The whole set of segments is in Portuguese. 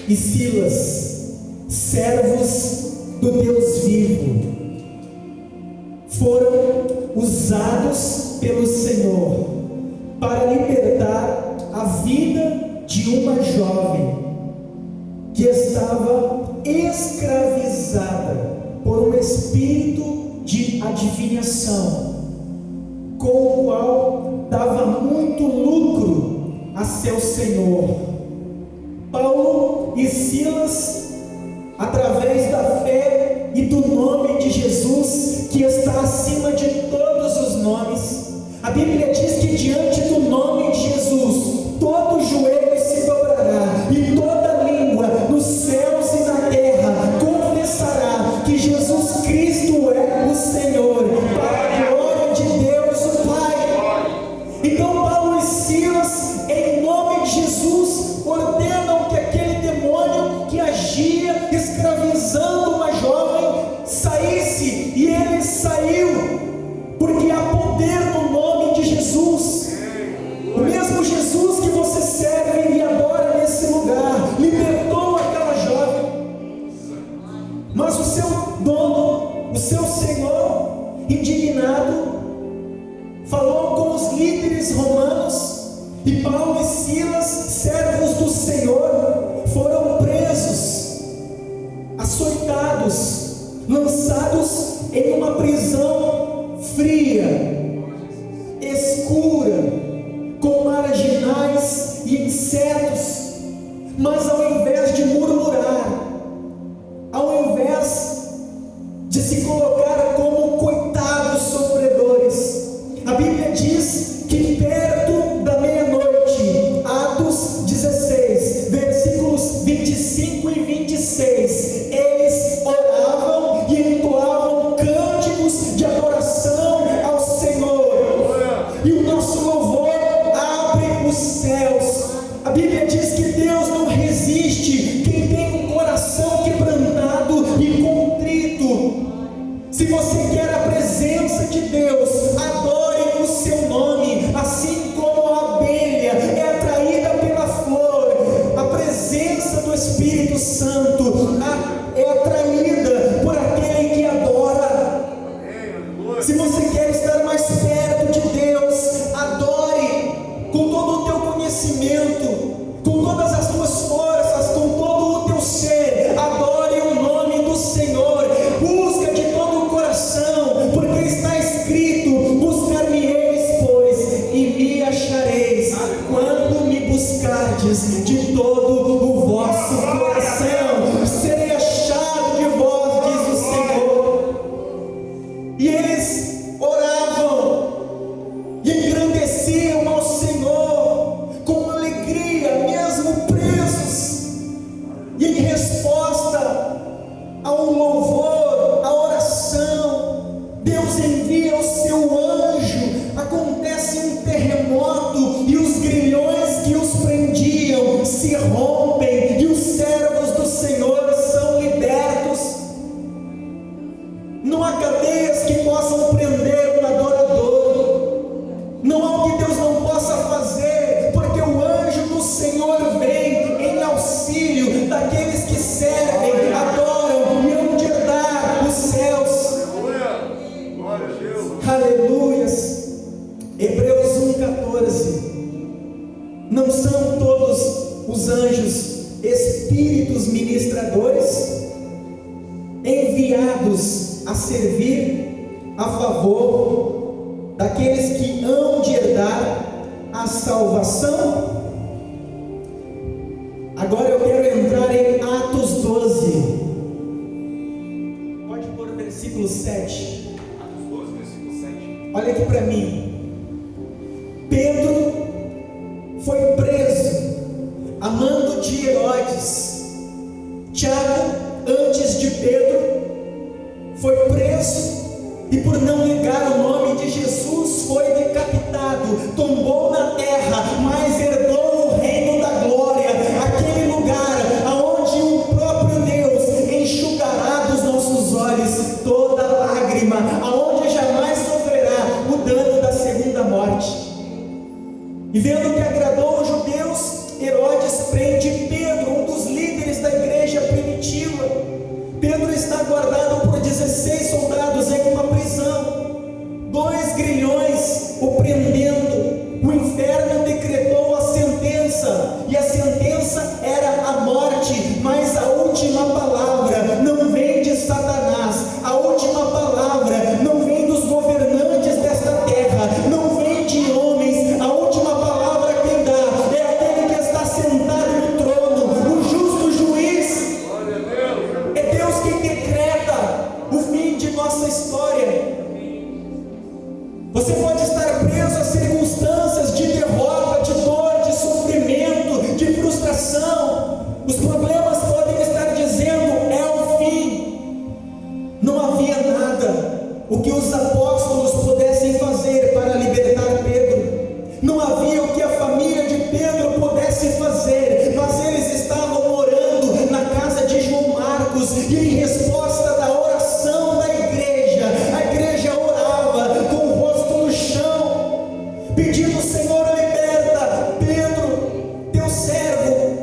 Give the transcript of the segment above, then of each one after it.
e Silas, servos do Deus vivo, foram usados pelo Senhor para libertar a vida de uma jovem que estava escravizada por um espírito de adivinhação, com o qual dava muito lucro a seu senhor. Paulo e Silas, através da fé e do nome de Jesus, que está acima de todos os nomes, a Bíblia diz que diante do nome de Jesus, todo joelho se dobrará e toda língua nos céus e na terra confessará que Jesus Cristo é o Senhor, para a glória de Deus o Pai. Então Paulo e Silas, em nome de Jesus, ordenam que aquele demônio que agia escravizando uma jovem saísse, e ele saiu, porque há poder no nome de Jesus. O mesmo Jesus que você serve e adora nesse lugar libertou aquela jovem, mas o seu dono, o seu senhor, indignado, falou com os líderes romanos, e Paulo e Silas, servos do Senhor, foram presos, açoitados, lançados em uma prisão fria, escura, com marginais e insetos. Mas ao invés de murmurar, ao invés de se colocar como coitados sofredores, a Bíblia diz que perto da meia-noite, Atos 16, versículos 25 e 26, eles oravam e entoavam cânticos de adoração ao Senhor, e o nosso louvor abre os céus. A Bíblia diz que Deus não resiste quem tem um coração quebrantado e contrito. Se você quer a presença de Deus, adore o seu nome, assim como a abelha é atraída pela flor. A presença do Espírito Santo é atraída por aquele que adora. Se você quer estar mais perto de Deus, adore com todo o teu conhecimento, com todas as tuas forças, com todo o teu ser. Adore o nome do Senhor, busca de todo o coração, porque está escrito: buscar-me-eis, pois, e me achareis, quando me buscardes de todo o vosso coração. Serei achado de vós, diz o Senhor. E eles oravam e engrandeciam ao Senhor com alegria, mesmo presos. E em resposta ao louvor, à oração, Deus envia o seu anjo, acontece um terremoto, e os grilhões que os prendiam se rompem, e os servos do Senhor são libertos. Não há cadeias que possam prender um adorador, não há o que Deus não possa fazer, porque o anjo do Senhor vem em auxílio daqueles que servem, adoram e hão de herdar os céus. Aleluias. Hebreus 1,14. Não são todos os anjos espíritos ministradores, enviados a servir a favor daqueles que hão de herdar a salvação? Agora eu quero entrar em Atos 12. Pode pôr o versículo 7. Atos 12, versículo 7. Olha aqui para mim. Pedro foi preso a mando de Herodes. Tiago, antes de Pedro, foi preso e, por não negar o nome de Jesus, foi decapitado, tombou na terra, mas herdou o reino da glória, aquele lugar aonde o próprio Deus enxugará dos nossos olhos toda lágrima, aonde jamais sofrerá o dano da segunda morte. E vendo que agradou aos judeus, Herodes prende Pedro, um dos líderes da e a sentença era a morte, mas a última palavra não vem de Satanás, a última palavra não vem dos governantes desta terra, não vem de homens, a última palavra quem dá é aquele que está sentado no trono, o justo juiz. É Deus quem decreta o fim de nossa história. Você pode estar preso a circunstâncias de derrota, de dor, de sofrimento, de frustração. Os problemas podem estar dizendo: é o fim. Não havia nada o que os apóstolos pudessem fazer para libertar Pedro. Não havia o que a família de Pedro pudesse fazer, mas eles estavam orando na casa de João Marcos, e em resposta da oração da igreja, a igreja orava com o rosto no chão, pedindo: Senhor, liberta Pedro, teu servo.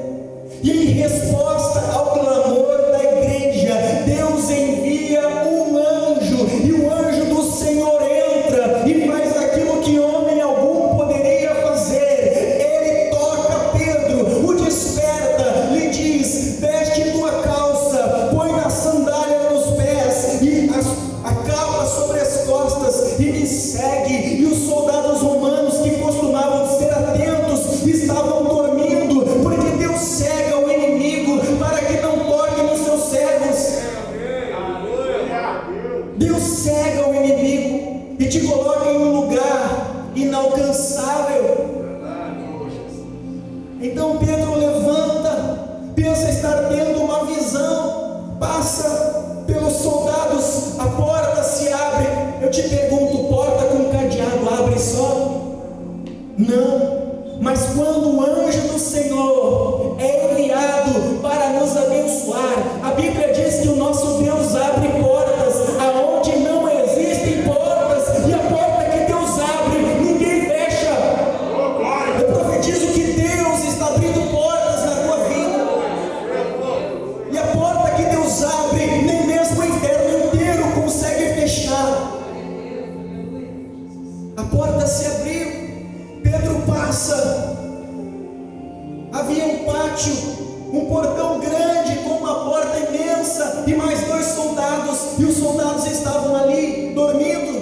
E em resposta ao clamor da igreja, Deus envia um anjo, e o anjo do Senhor entra e faz aquilo que homem algum poderia fazer. Ele toca Pedro, o desperta, lhe diz: veste tua calça, põe a sandália nos pés e a capa sobre as costas, e me segue. E os soldados romanos, que costumavam ser atentos, estavam dormindo, porque Deus cega o inimigo para que não toque nos seus servos. Deus cega o inimigo e te coloca em um lugar inalcançável. Então Pedro levanta, pensa estar tendo uma visão, passa pelos soldados, a porta se abre. Eu te pergunto: porta com cadeado abre só? Não. Mas quando o anjo do Senhor é enviado para nos abençoar, a Bíblia diz que o nosso Deus abre portas aonde não existem portas, e a porta que Deus abre, ninguém fecha. Eu profetizo que Deus está abrindo portas na tua vida, e a porta que Deus abre, nem mesmo o inferno inteiro consegue fechar. A porta se abriu, Pedro passa. Havia um pátio, um portão grande com uma porta imensa e mais 2 soldados, e os soldados estavam ali dormindo,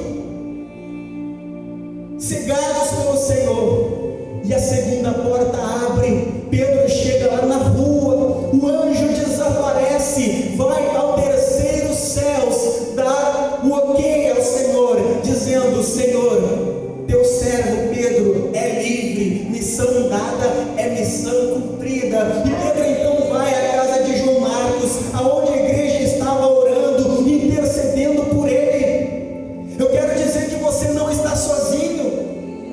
cegados pelo Senhor. E a segunda porta abre, Pedro chega lá na rua, o anjo desaparece, vai ao terceiro céus, dá o ok ao Senhor, dizendo: Senhor, teu servo Pedro é livre, missão dada é missão cumprida. E Pedro então vai à casa de João Marcos, aonde a igreja estava orando e intercedendo por ele. Eu quero dizer que você não está sozinho.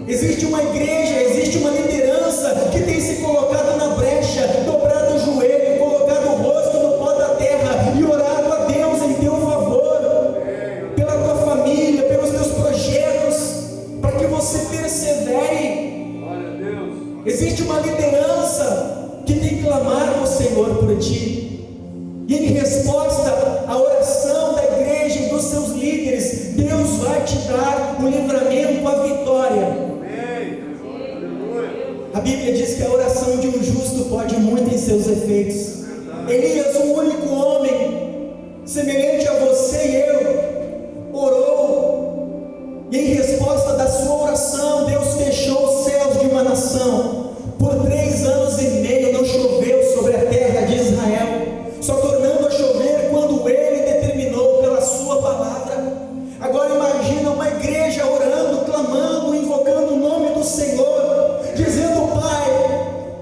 Existe uma igreja, existe uma liderança que tem se colocado na brecha, dobrado o joelho, colocado o rosto no pó da terra e orado a Deus em teu favor, pela tua família, pelos teus projetos, para que você persevere. Existe uma liderança que tem clamado ao Senhor por ti, e em resposta à oração da igreja e dos seus líderes, Deus vai te dar o livramento, a vitória. A Bíblia diz que a oração de um justo pode muito em seus efeitos. Elias, um único homem, semelhante a você e eu, orou, e em resposta da sua oração, Deus fechou os céus de uma nação. Por 3 anos e meio não choveu sobre a terra de Israel, só tornando a chover quando Ele determinou pela sua palavra. Agora imagina uma igreja orando, clamando, invocando o nome do Senhor, dizendo: Pai,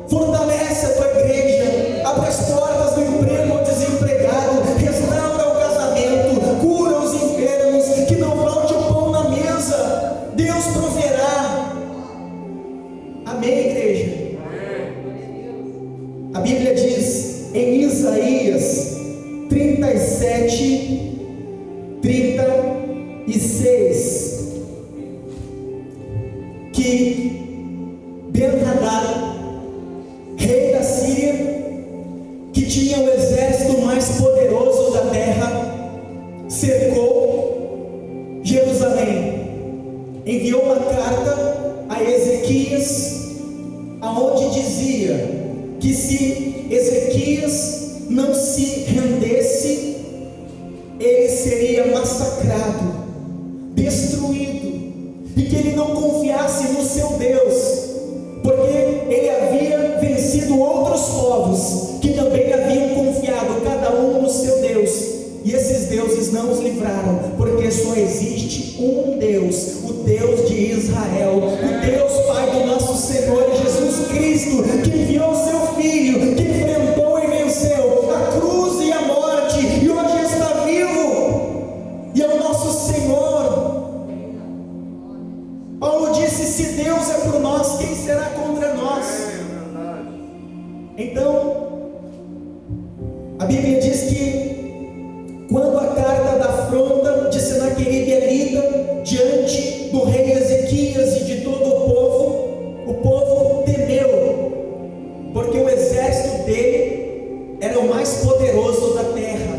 fortalece a tua igreja, abre as portas do emprego ao desempregado, restaura o casamento, cura os enfermos, que não falte o pão na mesa, Deus proverá. Amém, igreja? A Bíblia diz em Isaías 37, 36, que Ben-Hadad, rei da Síria, que tinha o exército mais poderoso da terra, cercou Jerusalém, enviou uma carta a Ezequias, aonde dizia: que se Ezequias não se rendesse, ele seria massacrado, destruído, e que ele não confiasse no seu Deus, porque ele havia vencido outros povos que também haviam confiado, cada um no seu Deus, e esses deuses não os livraram, porque só existe um Deus, o Deus de Israel, o Deus Pai do nosso Senhor Jesus Cristo, que enviou o seu Filho, que enfrentou e venceu a cruz e a morte, e hoje está vivo, e é o nosso Senhor. Paulo disse: se Deus é por nós, quem será contra nós? Então, a Bíblia diz que quando a carta da afronta de Senaqueribe é lida diante do rei Ezequias e de todo o povo temeu, porque o exército dele era o mais poderoso da terra.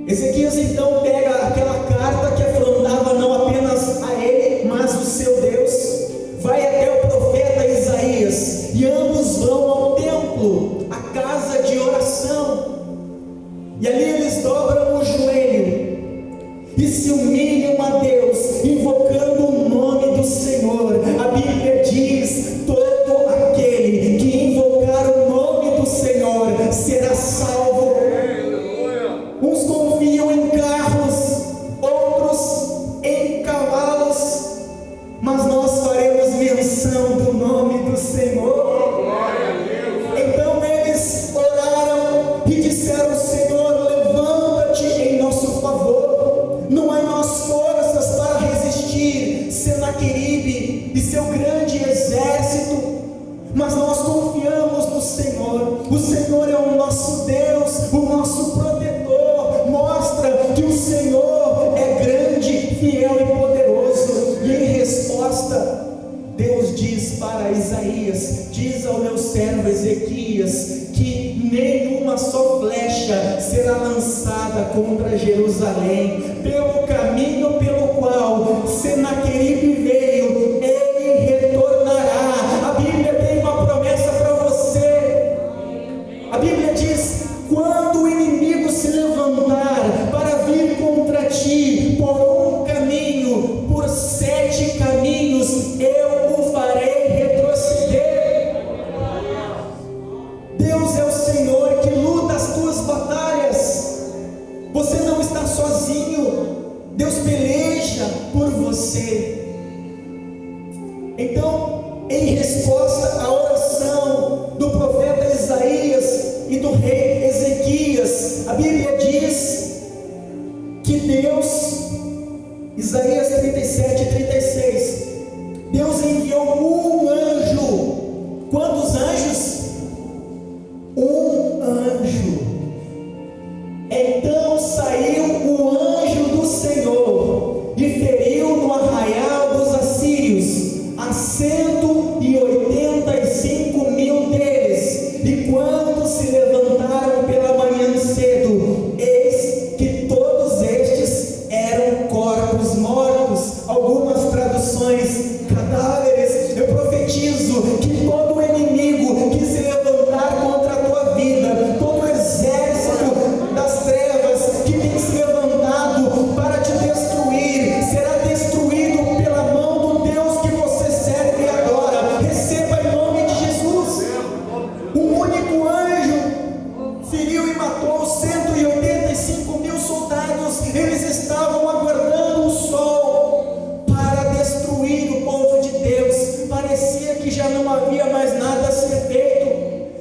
Ezequias então pega aquela carta que afrontava não apenas a ele, mas o seu Deus, vai até o profeta Isaías, e ambos vão ao templo, a casa de oração, e ali eles dobram o joelho e se humilham a Deus, invocando o nome do Senhor. A Bíblia diz: todo aquele que invocar o nome do Senhor será salvo. Uns confiam em carros, outros em cavalos, mas nós faremos menção do nome do Senhor. Então eles oraram e disseram: Senhor, levanta-te em nosso favor. Não há em nós forças para resistir Senaqueribe e seu grande exército, mas nós confiamos no Senhor. O Senhor é o nosso Deus, o nosso protetor. Mostra que o Senhor é grande, fiel e poderoso. E em resposta, Deus diz para Isaías: diz ao meu servo Ezequias que nenhuma só flecha será lançada contra Jerusalém. Pelo caminho pelo qual Senaqueribe veio, ele retornará. A Bíblia tem uma promessa para você. A Bíblia diz: quando o inimigo se levantar para vir contra ti por um caminho, por 7 caminhos, eu o farei retroceder. Deus é o Senhor que luta as tuas batalhas. Você não está sozinho. Deus peleja por você. Então, em resposta à oração do profeta Isaías e do rei Ezequias, a Bíblia diz que Deus, Isaías 37:36, Deus enviou um anjo. Quantos anjos? Um anjo. Então saiu o anjo do Senhor e feriu no arraial dos assírios a 185.000 deles. E quando se levantaram pela manhã cedo, eis que todos estes eram corpos mortos. Algumas traduções, cadáveres. Eu profetizo que todo o inimigo que se levantar contra a tua vida, todo o exército das trevas que tem se levantado para te destruir, será destruído pela mão do Deus que você serve e adora. Receba em nome de Jesus. Um único anjo feriu e matou 185.000 soldados. Eles estavam aguardando o sol para destruir o povo de Deus. Parecia que já não havia mais nada a ser feito.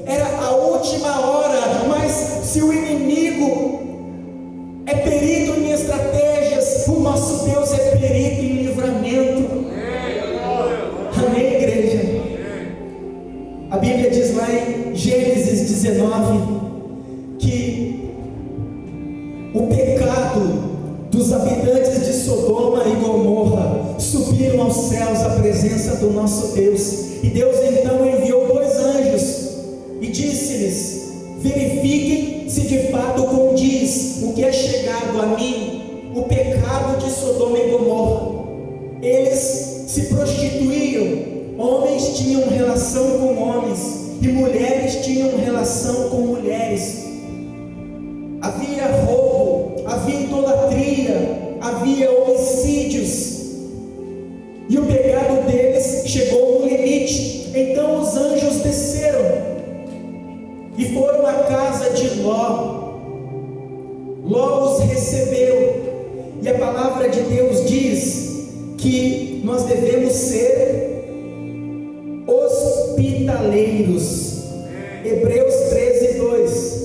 Era a última hora. Mas se o inimigo é perito em estratégias, o nosso Deus é perito em livramento. Amém, igreja? A Bíblia diz lá em Gênesis 19 que o pecado dos habitantes de Sodoma e Gomorra subiram aos céus à presença do nosso Deus. E Deus então enviou 2 anjos e disse-lhes: verifiquem se de fato condiz o que é chegado a mim, o pecado de Sodoma e Gomorra. Eles se prostituíam, homens tinham relação com homens, e mulheres tinham relação com mulheres. Havia roubo, havia idolatria, havia homicídios, e o pecado deles chegou no limite. Então os anjos desceram e foram à casa de Ló. Ló os recebeu, e a palavra de Deus diz que nós devemos ser hospitaleiros. Hebreus 13:2.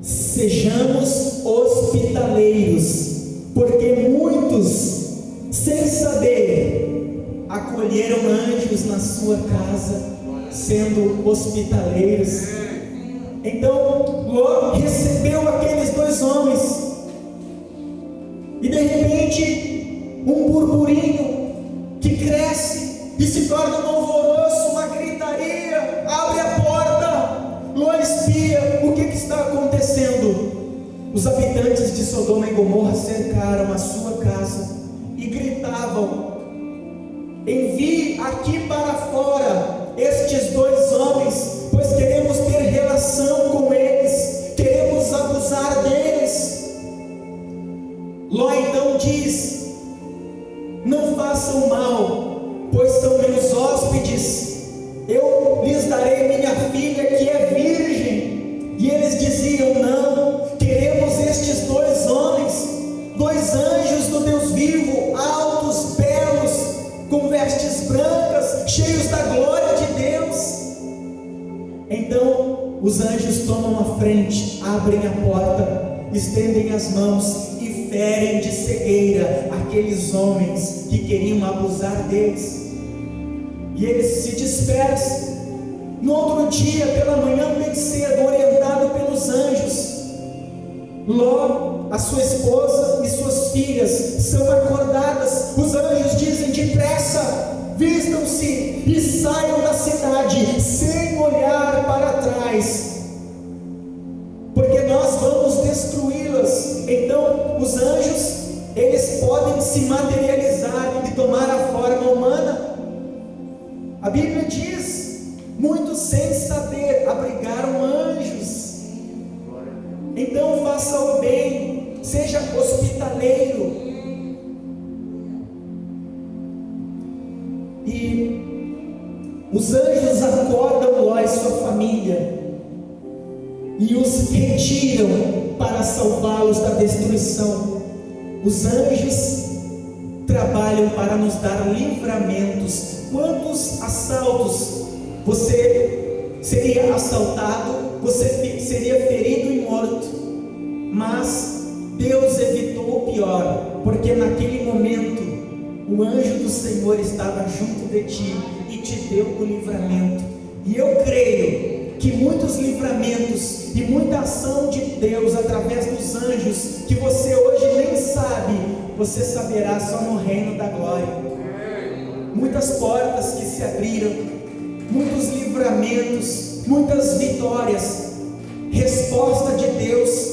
Sejamos hospitaleiros, porque muitos, sem saber, acolheram anjos na sua casa, sendo hospitaleiros. Então Ló recebeu aqueles dois homens, e de repente um burburinho que cresce e se torna um alvoroço, uma gritaria. Abre a porta, Ló espia, o que está acontecendo? Os habitantes de Sodoma e Gomorra cercaram a sua casa e gritavam: envie aqui para fora estes dois homens, pois queremos ter relação com eles, queremos abusar deles. Ló então diz: não façam mal, pois são meus hóspedes, eu lhes darei minha filha que é virgem. E eles diziam: não, queremos estes dois homens, dois anjos do Deus vivo, altos, belos, com vestes brancas, cheios da glória de Deus. Então os anjos tomam a frente, abrem a porta, estendem as mãos e ferem de cegueira aqueles homens que queriam abusar deles, e eles se dispersam. No outro dia, pela manhã bem cedo, orientado pelos anjos, Ló, a sua esposa e suas filhas são acordadas. Os anjos dizem: depressa, vistam-se e saiam da cidade, sem olhar para trás, porque nós vamos destruí-las. Então os anjos, eles podem se materializar e tomar a forma humana. A Bíblia diz: muitos sem saber abrigaram anjos. Então faça o bem, seja hospitaleiro. E os anjos acordam Ló e sua família e os retiram para salvá-los da destruição. Os anjos trabalham para nos dar livramentos. Quantos assaltos você seria assaltado, você seria ferido e morto, mas Deus evitou o pior, porque naquele momento o anjo do Senhor estava junto de ti e te deu o livramento. E eu creio que muitos livramentos e muita ação de Deus através dos anjos que você hoje nem sabe, você saberá só no reino da glória. Muitas portas que se abriram, muitos livramentos, muitas vitórias, resposta de Deus,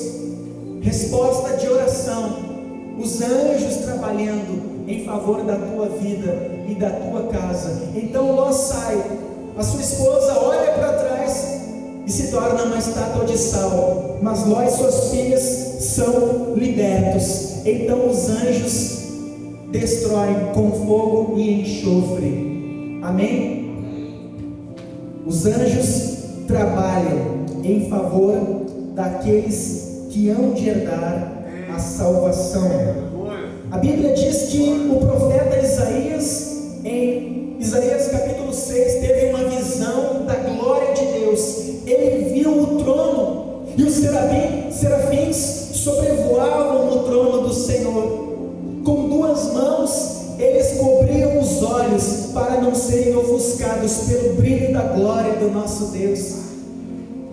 resposta de oração, os anjos trabalhando em favor da tua vida e da tua casa. Então Ló sai, a sua esposa olha para trás e se torna uma estátua de sal, mas Ló e suas filhas são libertos. Então os anjos destroem com fogo e enxofre. Amém? Os anjos trabalham em favor daqueles que hão de herdar a salvação. A Bíblia diz que o profeta Isaías, em Isaías capítulo 6, teve uma visão da glória de Deus. Ele viu o trono e os serafins sobrevoavam no trono do Senhor. Com duas mãos eles cobriam os olhos para não serem ofuscados pelo brilho da glória do nosso Deus.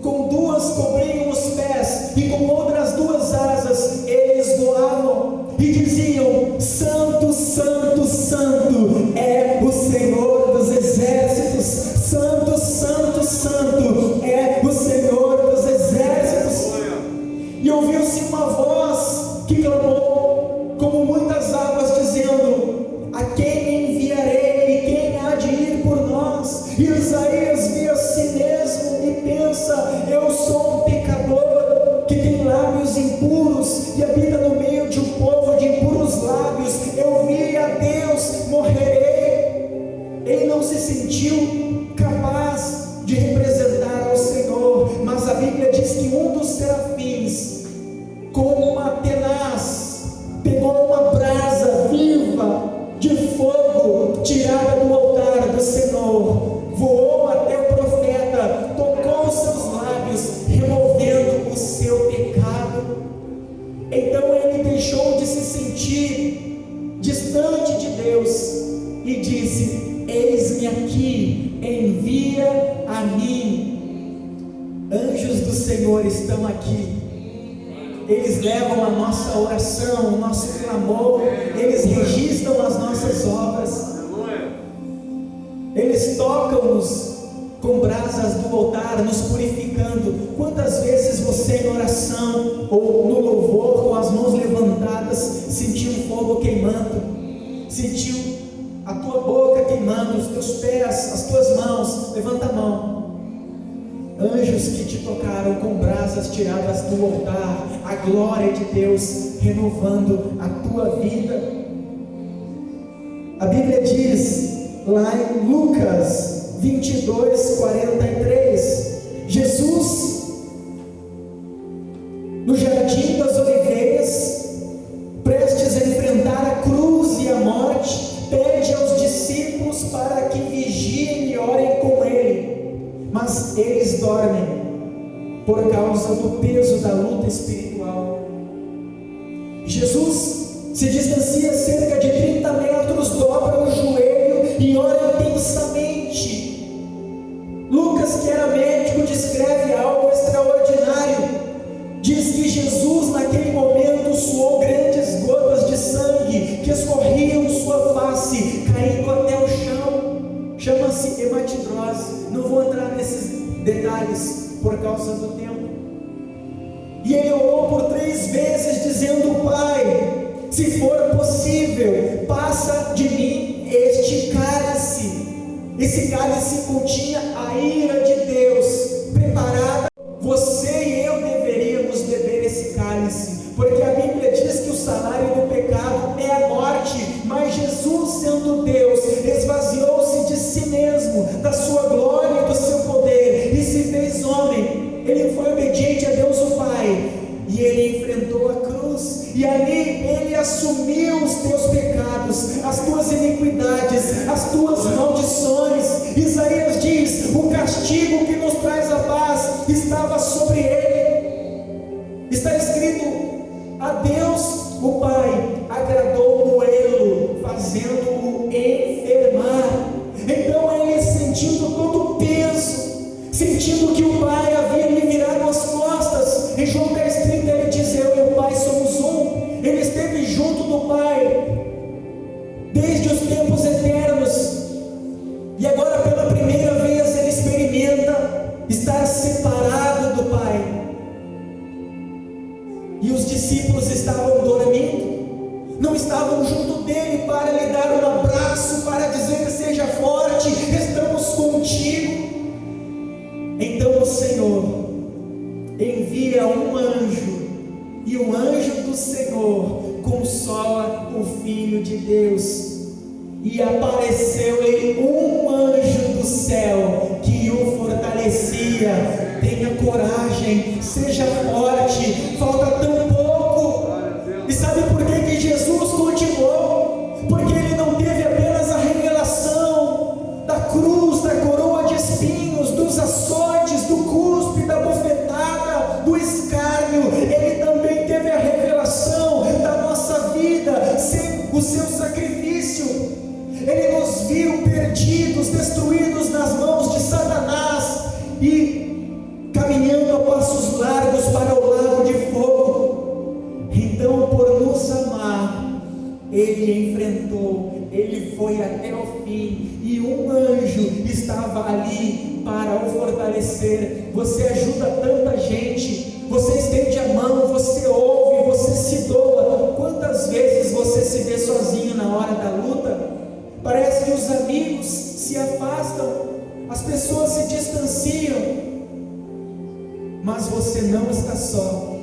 Com duas cobriam os pés e com outras duas asas eles voavam e diziam: Santo, Santo, Santo é o Senhor dos exércitos. Santo, Santo, Santo é o Senhor dos exércitos. E ouviu-se uma voz que clamou como muitas águas, dizendo: a quem enviarei e quem há de ir por nós? E Isaías via assim Senhor estão aqui. Eles levam a nossa oração, o nosso clamor, eles registram as nossas obras, eles tocam-nos com brasas do altar, nos purificando. Quantas vezes você em oração ou no louvor, com as mãos levantadas, sentiu um fogo queimando, sentiu a tua boca queimando, os teus pés, as tuas mãos? Levanta a mão. Anjos que te tocaram com brasas tiradas do altar, a glória de Deus renovando a tua vida. A Bíblia diz lá em Lucas 22:43, Jesus no jardim das oliveiras, prestes a enfrentar a cruz e a morte, pede aos discípulos para que vigiem e orem com ele, mas eles dormem por causa do peso da luta espiritual. Jesus se distancia cerca de 30 metros, dobra o joelho e ora intensamente. Lucas, que era médico, descreve algo extraordinário. Diz que Jesus naquele momento suou grandes gotas de sangue que escorriam sua face, caindo até o chão. Chama-se hematidrose. Não vou entrar nesses detalhes por causa do tempo. E ele orou por 3 vezes dizendo: Pai, se for possível, passa de mim este cálice. Esse cálice continha a ira de Deus preparada. Você e eu deveríamos beber esse cálice, porque a Bíblia diz que o salário do pecado é a morte, mas Jesus, sendo Deus, esvaziou-se de si mesmo, da sua glória e do seu poder, e se fez homem. Ele foi obediente a Deus o Pai, e ele enfrentou a cruz, e ali ele assumiu os teus pecados, as tuas iniquidades, as tuas maldições. Isaías diz: o castigo que nos traz a paz estava sobre ele. Está escrito: a Deus o Pai agradou moê-lo, fazendo-o enfermar. Então ele, sentindo todo o peso, sentindo que o Pai havia lhe virado as costas, em João 10:30 ele diz: eu e o Pai somos um. Ele esteve junto do Pai desde os tempos eternos, e agora pela primeira vez ele experimenta estar separado do Pai. E os discípulos estavam dormindo, não estavam junto dele para lhe dar um abraço, para dizer: seja forte, estamos contigo. Então o Senhor envia um anjo, e o anjo do Senhor consola o Filho de Deus. E apareceu-lhe um anjo do céu que o fortalecia. Tenha coragem, seja forte, falta tão pouco. E sabe por que Jesus continuou? Porque ele não teve apenas a revelação da cruz, da coroa de espinhos, dos açoites, do cuspe, da bofetada, do escárnio. Ele também teve a revelação da nossa vida sem o seu sacrifício. Ele nos viu perdidos, destruídos nas mãos de Satanás e caminhando a passos largos para o lago de fogo. Então, por nos amar, ele enfrentou, ele foi até o fim, e um anjo estava ali para o fortalecer. Você ajuda tanta gente, você estende a mão, você ouve, você se doa. Quantas vezes você se vê sozinho na hora da luta? Parece que os amigos se afastam, as pessoas se distanciam, mas você não está só.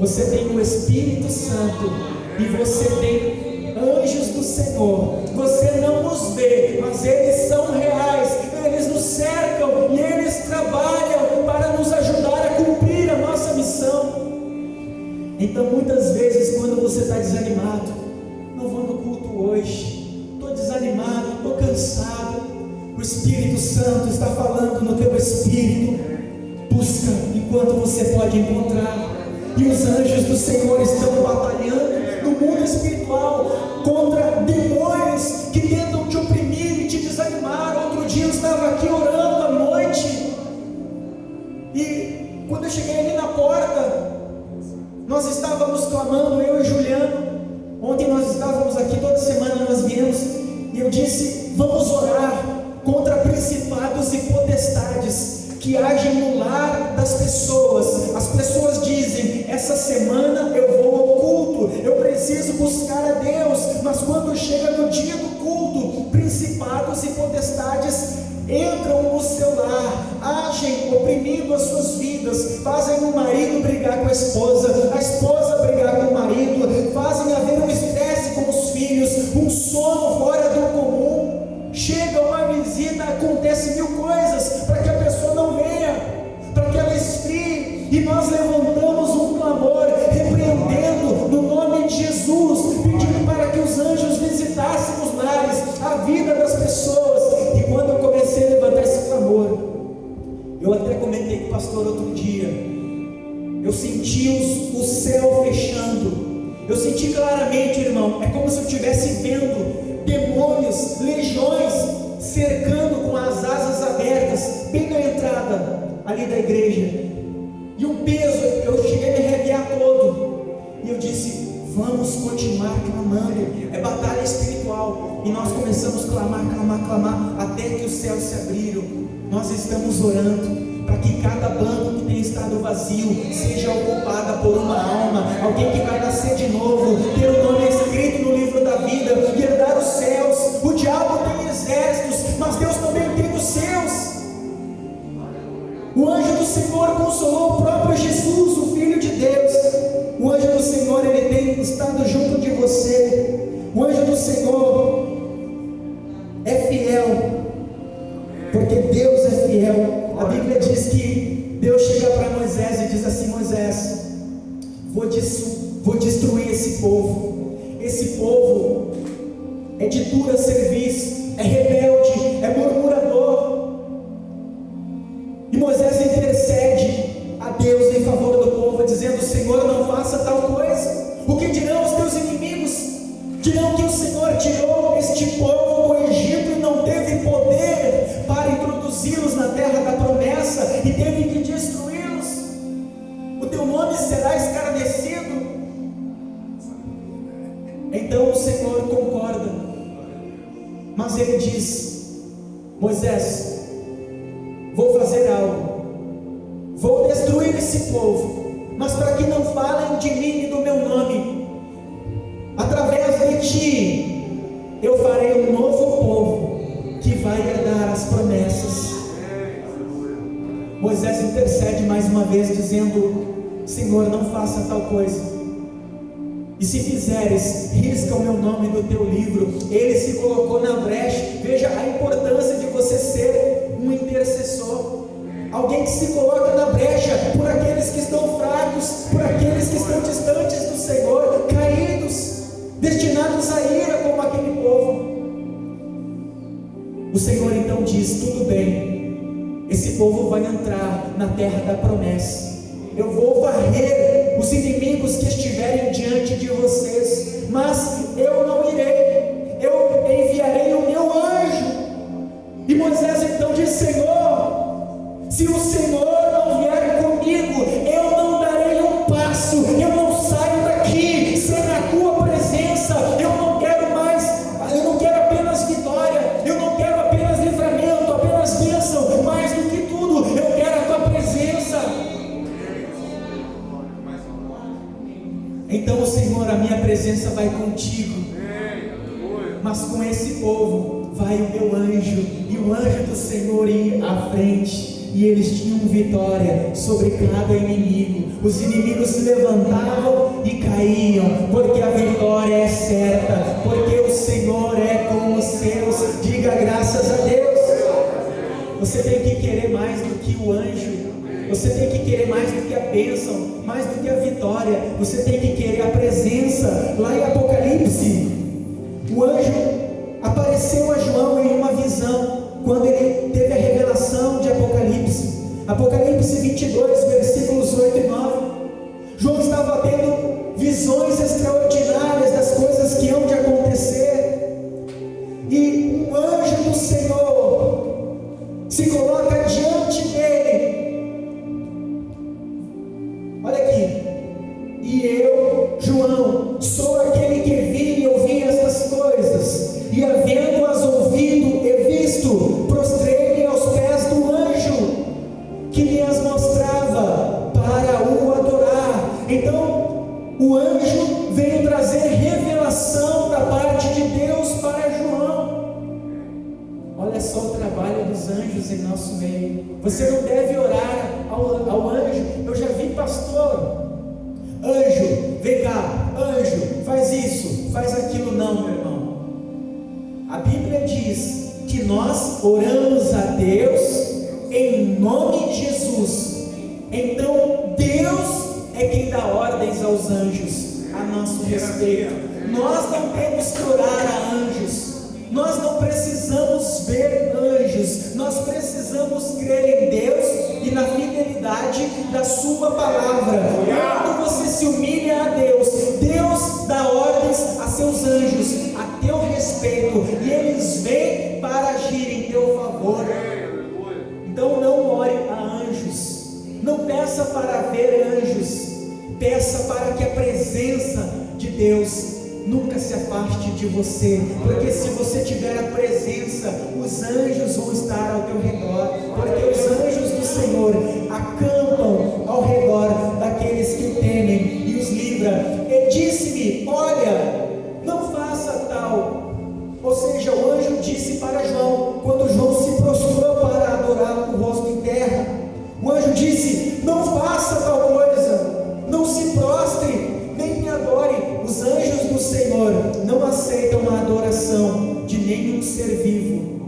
Você tem o Espírito Santo e você tem anjos do Senhor. Você não os vê, mas eles são reais, eles nos cercam e eles trabalham para nos ajudar a cumprir a nossa missão. Então muitas vezes, quando você está desanimado, não vou no culto hoje, estou desanimado, estou cansado, o Espírito Santo está falando no teu espírito: busca enquanto você pode encontrar. E os anjos do Senhor estão batalhando no mundo espiritual contra demônios que tentam te oprimir e te desanimar. Outro dia eu estava aqui orando à noite, e quando eu cheguei ali na porta, nós estávamos clamando, eu e Juliano. Ontem nós estávamos aqui, toda semana nós viemos, e eu disse: vamos orar contra principados e potestades que agem no lar das pessoas. As pessoas dizem: essa semana eu vou ao culto, eu preciso buscar a Deus, mas quando chega no dia do culto, principados e potestades entram no seu lar, agem oprimindo as suas vidas, fazem o marido brigar com a esposa brigar com o marido, fazem haver um estresse com os filhos, um sono fora do comum. Chega uma visita, acontece mil coisas para que a pessoa não venha, para que ela esfrie, e nós levantamos um clamor, repreendendo no nome de Jesus, pedindo para que os anjos visitassem os lares, a vida das pessoas. E quando eu comecei a levantar esse clamor, eu até comentei com o pastor outro dia, eu senti o céu fechando. Eu senti claramente, irmão, é como se eu estivesse vendo demônios, legiões, cercando com as asas abertas, bem na entrada ali da igreja. E um peso, eu cheguei a me arrepiar todo. E eu disse: vamos continuar clamando. É batalha espiritual. E nós começamos a clamar, até que os céus se abriram. Nós estamos orando para que cada banco que tem estado vazio seja ocupada por uma alma, alguém que vai nascer de novo, ter o nome escrito no livro da vida, e herdar os céus. O diabo tem exércitos, mas Deus também tem os seus. O anjo do Senhor consolou o próprio Jesus, o Filho de Deus. O anjo do Senhor, ele tem estado junto de você. O anjo do Senhor é fiel, porque Deus é fiel. A Bíblia diz que Deus chega para Moisés e diz assim: Moisés, vou destruir esse povo. Esse povo é de dura serviço, é rebelde, é murmurador. E Moisés intercede a Deus em favor do povo, dizendo: Senhor, não faça tal coisa. O que dirão os teus inimigos? Dirão que o Senhor tirou este povo do Egito e não teve poder para introduzi-los na terra da promessa, e teve que destruí-los. O teu nome será escarnecido. Então o Senhor concorda, mas ele diz: Moisés, vou fazer algo, vou destruir esse povo, mas para que não falem de mim e do meu nome, através de ti eu farei um novo povo que vai herdar as promessas. Moisés intercede mais uma vez, dizendo: Senhor, não faça tal coisa, e se fizeres, risca o meu nome do teu livro. Ele se colocou na brecha. Veja a importância de você ser um intercessor, alguém que se coloca na brecha por aqueles que estão fracos, por aqueles que estão distantes do Senhor, caídos, destinados à ira como aquele povo. O Senhor então diz: tudo bem, esse povo vai entrar na terra da promessa. Eu vou varrer os inimigos que estiverem diante de vocês, mas eu não irei, eu enviarei o meu anjo. E Moisés então diz: Senhor, se o Senhor não vier comigo, eu não darei um passo, eu não saio daqui sem a tua presença. Eu não quero mais, eu não quero apenas vitória, eu não quero apenas livramento, apenas bênção. Mais do que tudo, eu quero a tua presença. Então, Senhor, a minha presença vai contigo, mas com esse povo vai o meu anjo, e o anjo do Senhor ia à frente, e eles tinham vitória sobre cada inimigo. Os inimigos se levantavam e caíam, porque a vitória é certa, porque o Senhor é com os seus. Diga graças a Deus. Você tem que querer mais do que o anjo, você tem que querer mais do que a bênção, mais do que a vitória, você tem que querer a presença. Lá em Apocalipse, o anjo apareceu a João em uma visão, quando ele teve a revelação de Apocalipse 22, versículos 8 e 9. João estava tendo visões extraordinárias das coisas que hão de acontecer, e um anjo do Senhor se coloca diante dele em nosso meio. Você não deve orar ao anjo. Eu já vi pastor, anjo, vem cá, anjo, faz isso, faz aquilo. Não, meu irmão. A Bíblia diz que nós oramos a Deus em nome de Jesus. Então Deus é quem dá ordens aos anjos a nosso respeito. Nós não temos que orar a anjos. Nós não precisamos ver anjos. Nós precisamos crer em Deus e na fidelidade da sua palavra. Quando você se humilha a Deus, Deus dá ordens a seus anjos a teu respeito, e eles vêm para agir em teu favor. Então não ore a anjos, não peça para ver anjos, peça para que a presença de Deus nunca se afaste de você, porque se você tiver a presença, os anjos vão estar ao teu redor, porque os anjos do Senhor acampam ao redor daqueles que o temem e os livra. Ele disse-me: olha, não faça tal. Ou seja, o anjo disse para João, quando João se prostrou para adorar com o rosto em terra, o anjo disse: não faça tal coisa, não se prostre, nem me adore. Os anjos do Senhor não aceitam a adoração de nenhum ser vivo.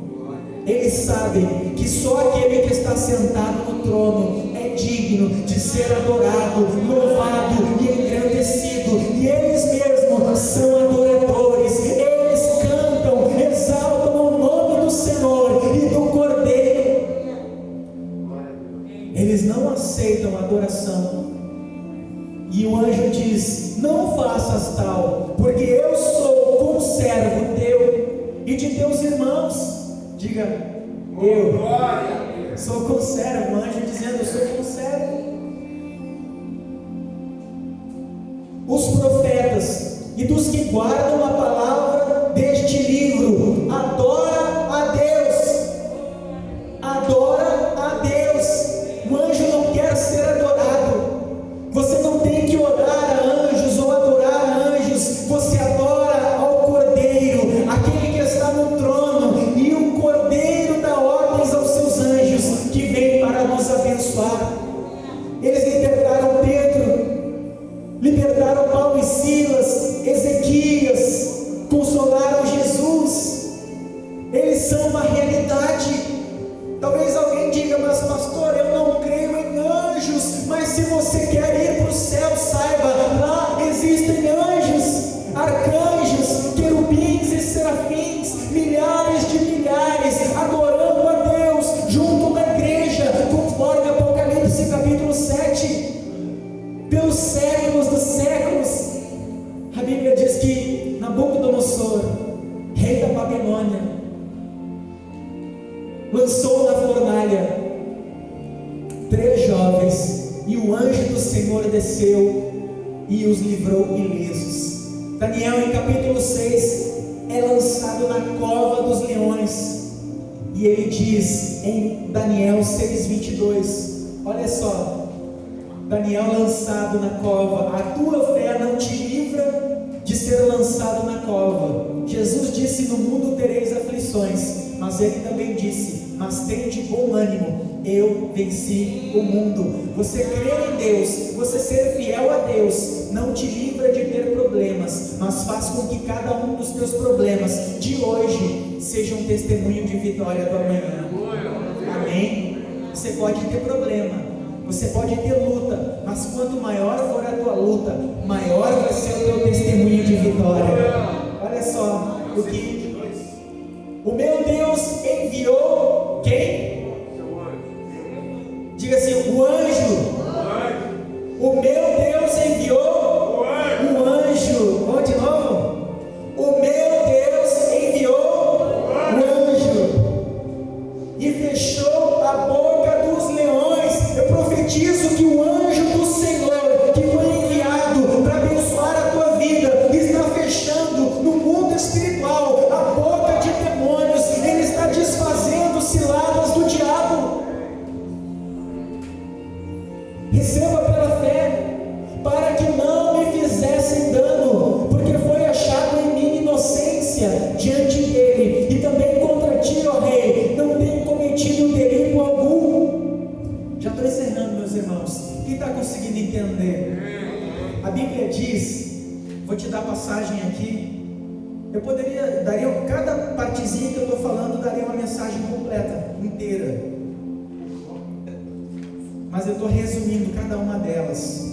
Eles sabem que só aquele que está sentado no trono é digno de ser adorado, louvado e engrandecido, e eles mesmos são adoradores. Eles cantam, exaltam o nome do Senhor e do Cordeiro. Eles não aceitam a adoração. E o anjo diz: não faças tal, porque eu sou conservo teu e de teus irmãos. Diga: eu sou conservo. O anjo dizendo: eu sou conservo. Os profetas e dos que guardam a palavra deste livro, adora a Deus. Adora a Deus. O anjo não quer ser adorado. Você não tem que orar a anjos ou adorar a anjos. Você adora ao Cordeiro, aquele que está no trono, e o Cordeiro dá ordens aos seus anjos que vêm para nos abençoar. Eles libertaram Pedro, libertaram Paulo e Silas, Ezequias, consolaram Jesus. Eles são uma realidade. Talvez alguém diga: mas pastor, eu não creio em anjos. Mas se você quer ir para o céu, saiba, lá existem anjos, arcanjos, querubins e serafins, milhares de milhares, adorando a Deus, junto da igreja, conforme Apocalipse capítulo 7, pelos séculos dos séculos. A Bíblia diz que Nabucodonosor, rei da Babilônia, lançou na fornalha 3 jovens, e o anjo do Senhor desceu e os livrou ilesos. Daniel, em capítulo 6, é lançado na cova dos leões, e ele diz em Daniel 6:22, olha só, Daniel lançado na cova: a tua fé não te livra de ser lançado na cova. Jesus disse: no mundo tereis aflições, mas ele também disse: mas tende bom ânimo, eu venci o mundo. Você crer em Deus, você ser fiel a Deus, não te livra de ter problemas, mas faz com que cada um dos teus problemas de hoje seja um testemunho de vitória do amanhã. Amém? Você pode ter problema, você pode ter luta, mas quanto maior for a tua luta, maior vai ser o teu testemunho de vitória. Olha só o que o meu Deus enviou quem? Diga assim: o anjo. O meu Deus enviou o anjo. Vamos de novo? O meu Deus enviou o anjo e fechou a boca dos leões. Eu profetizo que o anjo do Senhor, que foi enviado para abençoar a tua vida, está fechando no mundo espiritual a boca de demônios. Ele está desfazendo ciladas do diabo. Receba pela fé, para que não me fizessem dano, porque foi achado em mim inocência diante dele, e também contra ti, ó rei, não tenho cometido delito Já estou encerrando, meus irmãos. Quem está conseguindo entender? A Bíblia diz, vou te dar a passagem aqui. Eu daria cada partezinha que eu estou falando, daria uma mensagem completa, inteira. Mas eu estou resumindo cada uma delas.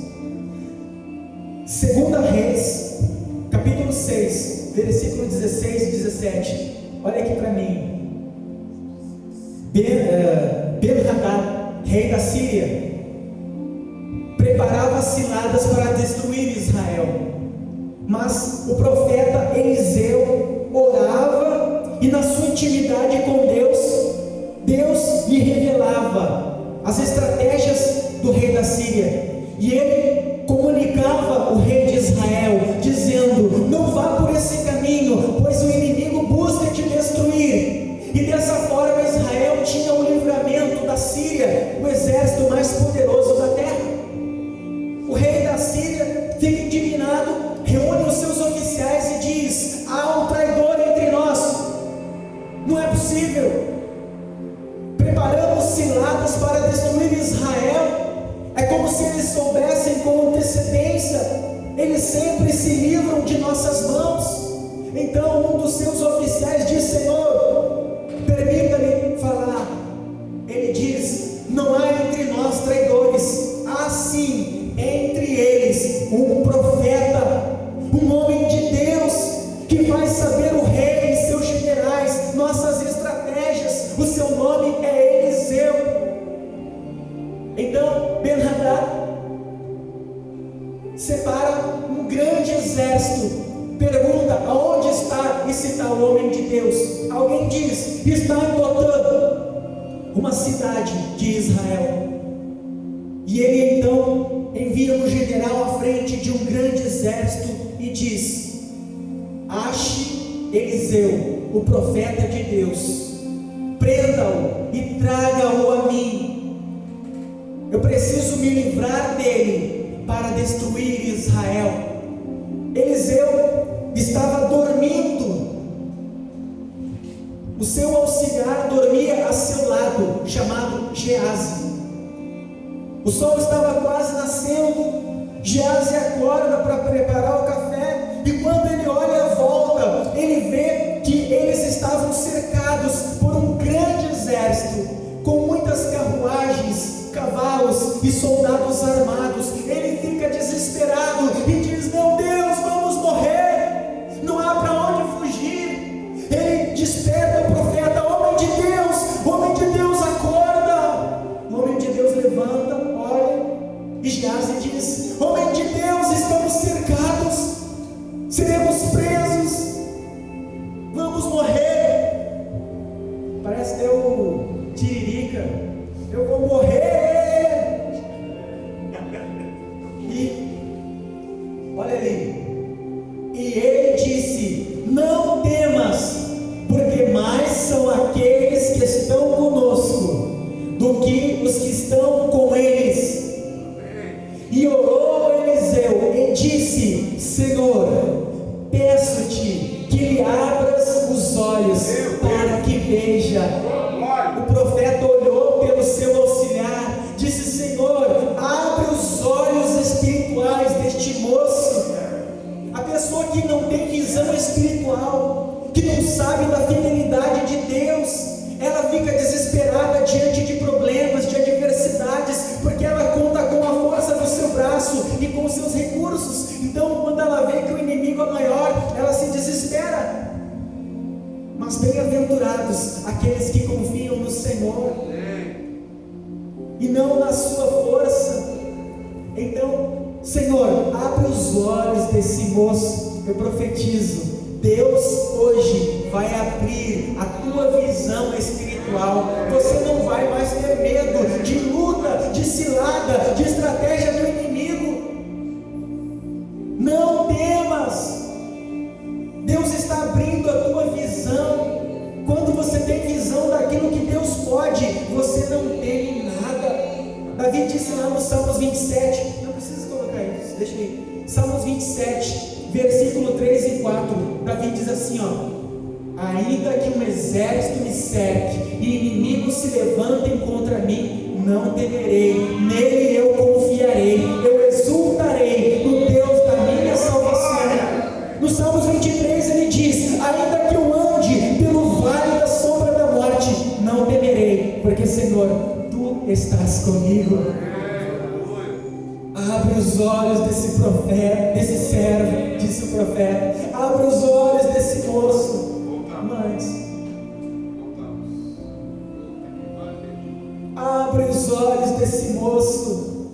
2 Reis, capítulo 6, versículo 16 e 17. Olha aqui para mim. Ben-Hadad, rei da Síria, preparava ciladas para destruir Israel. Mas o profeta Eliseu orava e na sua intimidade com Deus lhe revelava as estratégias do rei da Síria. E ele comunicava o rei de Israel, dizendo: não vá por esse caminho, pois o inimigo busca te destruir. E dessa forma Israel tinha o livramento da Síria, o exército mais poderoso da terra. O rei da Síria fica indignado, reúne os seus oficiais e diz: há um traidor entre nós, não é possível. Preparamos ciladas para destruir Israel. É como se eles soubessem com antecedência, eles sempre se livram de nossas mãos. Então um dos seus oficiais diz: Senhor, permita-me falar. Ele diz: não há entre nós traidores, há sim entre eles um profeta, um homem de Deus, que faz saber o rei e seus generais nossas estratégias. O seu nome é Eliseu. Então Ben-Hadad separa um grande exército, pergunta: aonde está esse tal homem de Deus? Alguém diz: está em Dotã, uma cidade de Israel. E ele então envia um general à frente de um grande exército e diz: ache Eliseu, o profeta de Deus, prenda-o e traga-o a mim. Eu preciso me livrar dele para destruir Israel. Eliseu estava dormindo. O seu auxiliar dormia a seu lado, chamado Geazi. O sol estava quase nascendo. Geazi acorda para preparar o café, e quando ele olha à volta, ele vê que eles estavam cercados por um grande exército, com muitas carruagens, cavalos e soldados armados. Ele fica desesperado e diz: meu Deus, vamos morrer, não há para onde fugir. Ele desperta o profeta: homem de Deus, acorda. O homem de Deus levanta, olha, e Geazi diz: homem de Deus, estamos cercados, seremos presos, vamos morrer. Parece ter o Tiririca: eu vou morrer. E olha ali, e ele disse: não temas, porque mais são aqueles que estão conosco do que os que estão com eles. E orou Eliseu e disse: Senhor, peço-te que lhe abras os olhos para que veja. O profeta olhou pelo seu auxiliar, disse: Senhor, abre os olhos espirituais deste moço. A pessoa que não tem visão espiritual, que não sabe da fidelidade de Deus, ela fica desesperada diante de problemas, de adversidades, porque ela conta com a força do seu braço e com os seus recursos. Então, quando ela vê que o inimigo é maior, ela se desespera. Mas bem-aventurados aqueles que confiam no Senhor e não na sua força. Então, Senhor, abre os olhos desse moço. Eu profetizo: Deus hoje vai abrir a tua visão espiritual. Você não vai mais ter medo de luta, de cilada, de estratégia do inimigo. Não temas. Deus está abrindo a tua visão. Quando você tem visão daquilo que Deus pode, você não teme nada. Davi disse lá no Salmos 27, não precisa colocar isso, deixa aí. Salmos 27, versículo 3 e 4. Davi diz assim, ó: ainda que um exército me cerque e inimigos se levantem contra mim, não temerei, nele eu confiarei, eu exultarei no Deus da minha salvação. No Salmos 23 ele diz: ainda que eu ande pelo vale da sombra da morte, não temerei, porque Senhor, Tu estás comigo. Abre os olhos desse profeta, desse servo, disse o profeta. Abre os olhos desse moço. Mães, abre os olhos desse moço.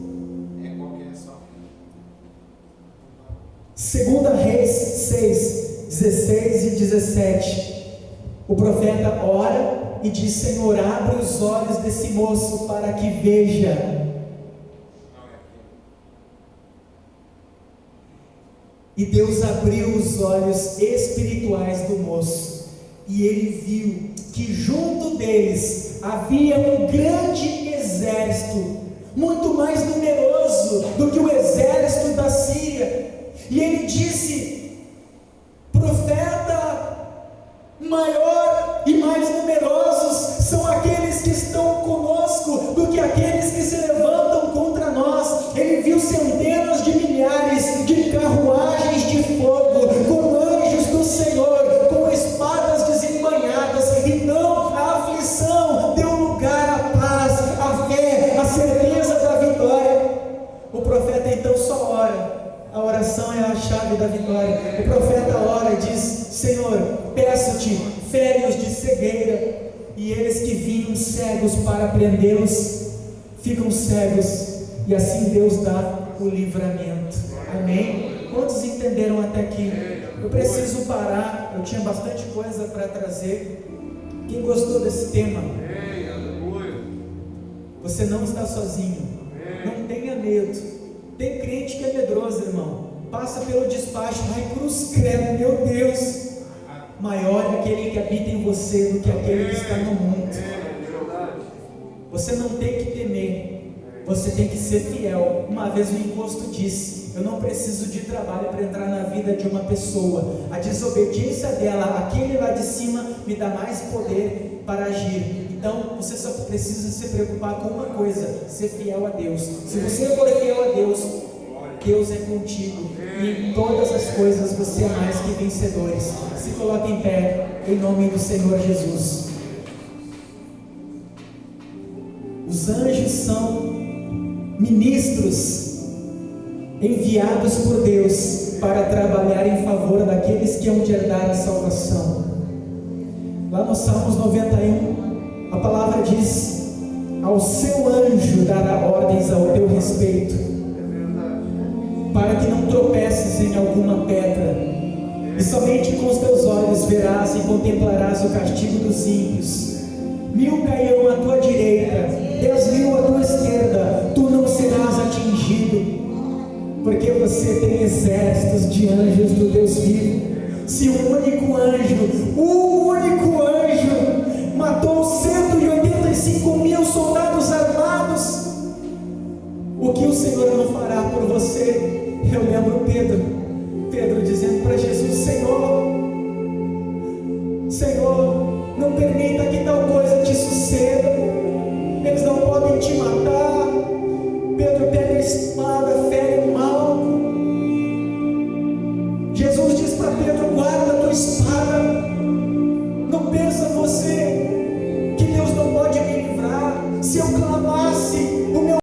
Segunda Reis 6, 16 e 17. O profeta ora e diz: Senhor, abre os olhos desse moço para que veja. E Deus abriu os olhos espirituais do moço, e ele viu que junto deles havia um grande exército, muito mais numeroso do que o exército da Síria. E ele disse: profeta, maior e mais numerosos são aqueles que estão conosco do que aqueles que se levantam contra nós. Ele viu centenas de milhares de carruagens de fogo, com anjos do Senhor, com espadas desembainhadas, e não a aflição deu lugar à paz, à fé, à certeza da vitória. O profeta então só ora. A oração é a chave da vitória. O profeta ora e diz: Senhor, peço-te, fere-os de cegueira. E eles que vinham cegos para prendê-los, ficam cegos, e assim Deus dá o livramento. Amém? Quantos entenderam até aqui? Eu preciso parar, eu tinha bastante coisa para trazer. Quem gostou desse tema? Você não está sozinho. Não tenha medo. Tem crente que é medroso, irmão. Passa pelo despacho, ai cruz credo, meu Deus. Maior é aquele que habita em você do que aquele que está no mundo. Você não tem que temer, você tem que ser fiel. Uma vez o encosto disse: eu não preciso de trabalho para entrar na vida de uma pessoa. A desobediência dela, aquele lá de cima, me dá mais poder para agir. Então você só precisa se preocupar com uma coisa: ser fiel a Deus. Se você for fiel a Deus, Deus é contigo, e em todas as coisas você é mais que vencedores. Se coloque em pé, em nome do Senhor Jesus. Os anjos são ministros enviados por Deus para trabalhar em favor daqueles que hão de herdar a salvação. Lá no Salmos 91, a palavra diz: ao seu anjo dará ordens ao teu respeito, para que não tropeces em alguma pedra, e somente com os teus olhos verás e contemplarás o castigo dos ímpios. 1000 cairão à tua direita, 10.000 à tua esquerda, tu não serás atingido, porque você tem exércitos de anjos do Deus vivo. Se o único anjo matou 185.000 soldados armados, o que o Senhor não fará por você? Eu lembro Pedro dizendo para Jesus: Senhor,